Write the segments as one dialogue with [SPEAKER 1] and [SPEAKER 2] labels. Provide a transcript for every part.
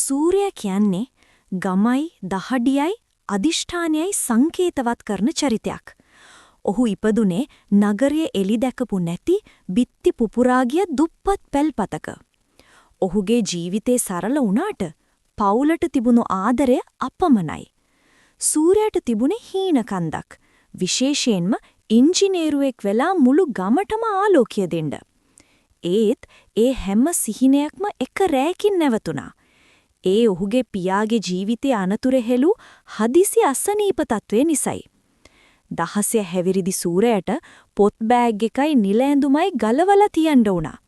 [SPEAKER 1] සූර්යයා කියන්නේ ගමයි දහඩියයි අදිෂ්ඨානයයි සංකේතවත් කරන චරිතයක්. ඔහු ඉපදුනේ නගරයේ එලි දැකපු නැති බිත්ති පුපුරාගිය දුප්පත් පැල්පතක. ඔහුගේ ජීවිතේ සරල වුණාට පවුලට තිබුණු ආදරය අපමණයි. සූර්යයාට තිබුණේ හීන කන්දක්. විශේෂයෙන්ම ඉංජිනේරුවෙක් වෙලා මුළු ගමටම ආලෝකය දෙන්න. ඒත් ඒ හැම සිහිනයක්ම එක රැයකින් නැවතුණා. ඒ ඔහුගේ පියාගේ ජීවිතයේ අනතුරේ හෙළු හදිසි අසනීප තත්ත්වය නිසයි. දහසය හැවිරිදි සූර්යයාට පොත් බෑග් එකයි නිල ඇඳුමයි ගලවලා තියන්න උනා.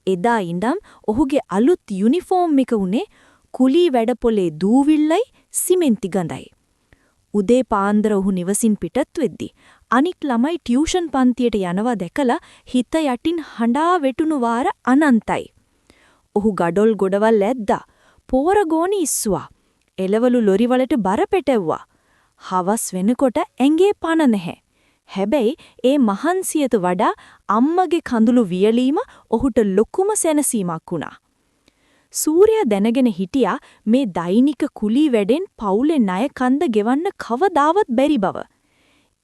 [SPEAKER 1] එදා ඉඳන් ඔහුගේ අලුත් යුනිෆෝම් එක උනේ කුලී වැඩපොලේ දූවිල්ලයි සිමෙන්ති ගඳයි. උදේ පාන්දර ඔහු නිවසින් පිටත් වෙද්දි අනික් ළමයි ටියුෂන් පන්තියට යනවා දැකලා හිත යටින් හඬා වැටුණු වාර අනන්තයි. ඔහු ගඩොල් ගොඩවල් ඇද්දා. පෝර ගෝනි ඉස්සුවා. එළවලු ලොරි වලට බර පෙටෙව්වා. හවස් වෙනකොට ඇඟේ පණ නැහැ. හැබැයි ඒ මහන්සියට වඩා අම්මගේ කඳුළු වියලීම ඔහුට ලොකුම සැනසීමක් වුණා. සූර්යා දැනගෙන හිටියා මේ දෛනික කුලී වැඩෙන් පවුලේ ණය කන්ද ගෙවන්න කවදාවත් බැරි බව.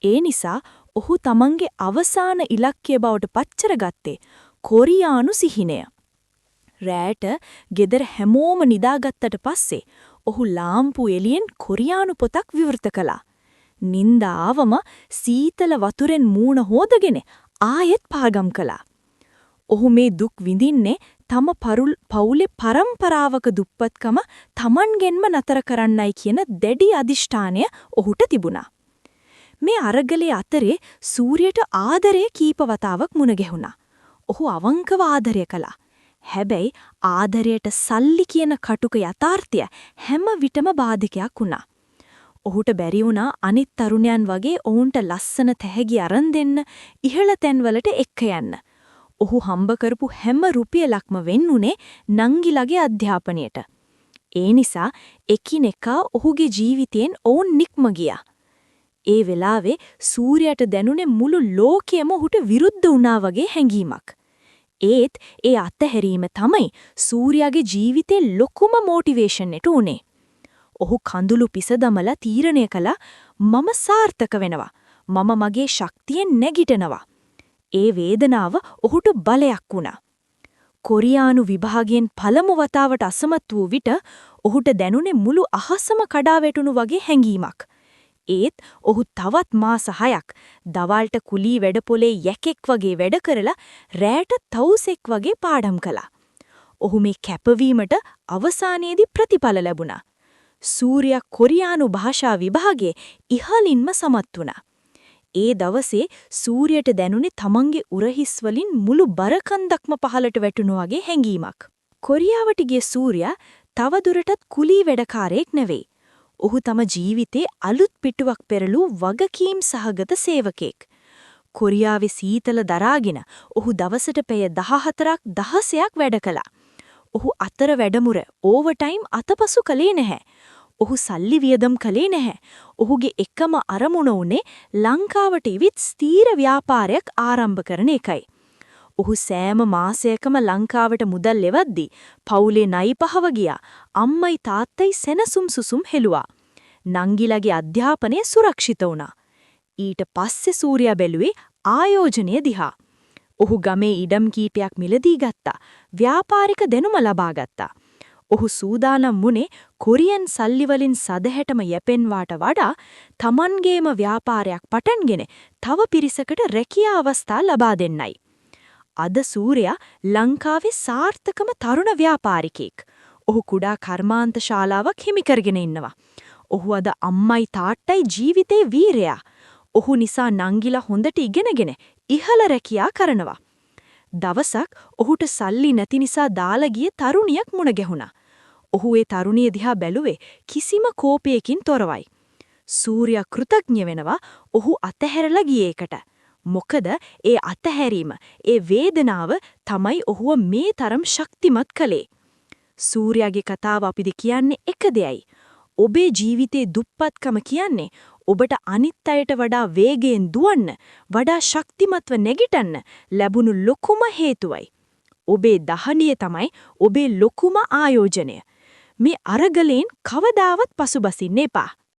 [SPEAKER 1] ඒ නිසා ඔහු තමන්ගේ අවසාන ඉලක්කය බවට පච්චර ගත්තේ කොරියානු සිහිනය. රෑට ගෙදර හැමෝම නිදාගත්තට පස්සේ ඔහු ලාම්පු එළියෙන් කොරියානු පොතක් විවෘත කළා. නින්ද ආවම සීතල වතුරෙන් මූණ හොදගෙන ආයෙත් පාගම් කළා. ඔහු මේ දුක් විඳින්නේ තම පවුලේ පරම්පරාවක දුප්පත්කම තමන්ගෙන්ම නතර කරන්නයි කියන දැඩි අදිෂ්ඨානය ඔහුට තිබුණා. මේ අරගලයේ අතරේ සූර්යයට ආදරය කීප වතාවක් මුණ ගැහුණා. ඔහු අවංකව ආදරය කළා. හැබැයි ආදරයට සල්ලි කියන කටුක යථාර්ථය හැම විටම බාධකයක් වුණා. ඔහුට බැරි වුණා අනිත් තරුණයන් වගේ ඔවුන්ට ලස්සන තැහැගි අරන් දෙන්න, ඉහළ තැන්වලට එක්ක යන්න. ඔහු හම්බ කරපු හැම රුපියලක්ම වෙන්නුනේ නංගිලගේ අධ්‍යාපනයට. ඒ නිසා එකිනෙකා ඔහුගේ ජීවිතයෙන් ඔවුන් නික්ම ගියා. ඒ වෙලාවේ සූර්යයට දැනුනේ මුළු ලෝකයම ඔහුට විරුද්ධ වුණා වගේ හැඟීමක්. ඒත් ඒ අත්හැරීම තමයි සූර්යාගේ ජීවිතේ ලොකුම මොටිවේෂන් එක උනේ. ඔහු කඳුළු පිස දමලා තීරණය කළා මම සාර්ථක වෙනවා. මම මගේ ශක්තියෙන් නැගිටිනවා. ඒ වේදනාව ඔහුට බලයක් වුණා. කොරියානු විභාගයෙන් පළමු වතාවට අසමත් වූ විට ඔහුට දැනුනේ මුළු අහසම කඩා වැටුණු වගේ හැඟීමක්. ඒත් ඔහු තවත් මාස 6ක් දවල්ට කුලී වැඩපොලේ යකෙක් වගේ වැඩ කරලා රැට තවුසෙක් වගේ පාඩම් කළා. ඔහු මේ කැපවීමට අවසානයේදී ප්‍රතිඵල ලැබුණා. සූර්යා කොරියානු භාෂා විභාගයේ ඉහළින්ම සමත් වුණා. ඒ දවසේ සූර්යයට දැනුනේ තමන්ගේ උරහිස් වලින් මුළු බරකන්දක්ම පහළට වැටුණු වගේ හැඟීමක්. කොරියාවට ගිය සූර්යා තවදුරටත් කුලී වැඩකාරයෙක් නෙවෙයි. ඔහු තම ජීවිතේ අලුත් පිටුවක් පෙරළූ වගකීම් සහගත සේවකෙක්. කොරියාවේ සීතල දරාගෙන ඔහු දවසට පැය 14ක් 16ක් වැඩ කළා. ඔහු අතර වැඩමුර ඕවර්ටයිම් අතපසු කළේ නැහැ. ඔහු සල්ලි වියදම් කළේ නැහැ. ඔහුගේ එකම අරමුණ උනේ ලංකාවට ඉවිත් ස්ථීර ව්‍යාපාරයක් ආරම්භ කරන එකයි. ඔහු සෑම මාසයකම ලංකාවට මුදල් ලෙවද්දී පවුලේ ණය පහව ගියා. අම්මයි තාත්තයි සෙනසුම් සුසුම් හෙළුවා. නංගිලගේ අධ්‍යාපනය සුරක්ෂිත වුණා. ඊට පස්සේ සූර්යා බැලුවේ ආයෝජනය දිහා. ඔහු ගමේ ඉඩම් කීපයක් මිලදී ගත්තා. ව්‍යාපාරික දැනුම ලබා ගත්තා. ඔහු සූදානම් වුණේ කොරියන් සල්ලි වලින් සදහැටම යැපෙන්වාට වඩා තමන්ගේම ව්‍යාපාරයක් පටන්ගෙන තව පිරිසකට රැකියා අවස්ථා ලබා දෙන්නයි. අද සූර්යා ලංකාවේ සාර්ථකම තරුණ ව්‍යාපාරිකයෙක්. ඔහු කුඩා කර්මාන්ත ශාලාවක් හිමි කරගෙන ඉන්නවා. ඔහු අද අම්මයි තාත්තයි ජීවිතේ වීරයා. ඔහු නිසා නංගිලා හොඳට ඉගෙනගෙන ඉහළ රැකියා කරනවා. දවසක් ඔහුට සල්ලි නැති නිසා දාලා ගිය තරුණියක් මුණ ගැහුණා. ඔහු ඒ තරුණිය දිහා බැලුවේ කිසිම කෝපයකින් තොරවයි. සූර්යා කෘතඥ වෙනවා ඔහු අතහැරලා ගියේ එකට. මොකද ඒ අතහැරීම, ඒ වේදනාව තමයි ඔහුව මේ තරම් ශක්තිමත් කළේ. සූර්යාගේ කතාව අපිට කියන්නේ එක දෙයයි. ඔබේ ජීවිතේ දුප්පත්කම කියන්නේ ඔබට අනිත් අයට වඩා වේගයෙන් දුවන්න, වඩා ශක්තිමත්ව නැගිටන්න ලැබුණු ලොකුම හේතුවයි. ඔබේ දහඩිය තමයි ඔබේ ලොකුම ආයෝජනය.
[SPEAKER 2] මේ අරගලෙන් කවදාවත් පසුබසින්න එපා.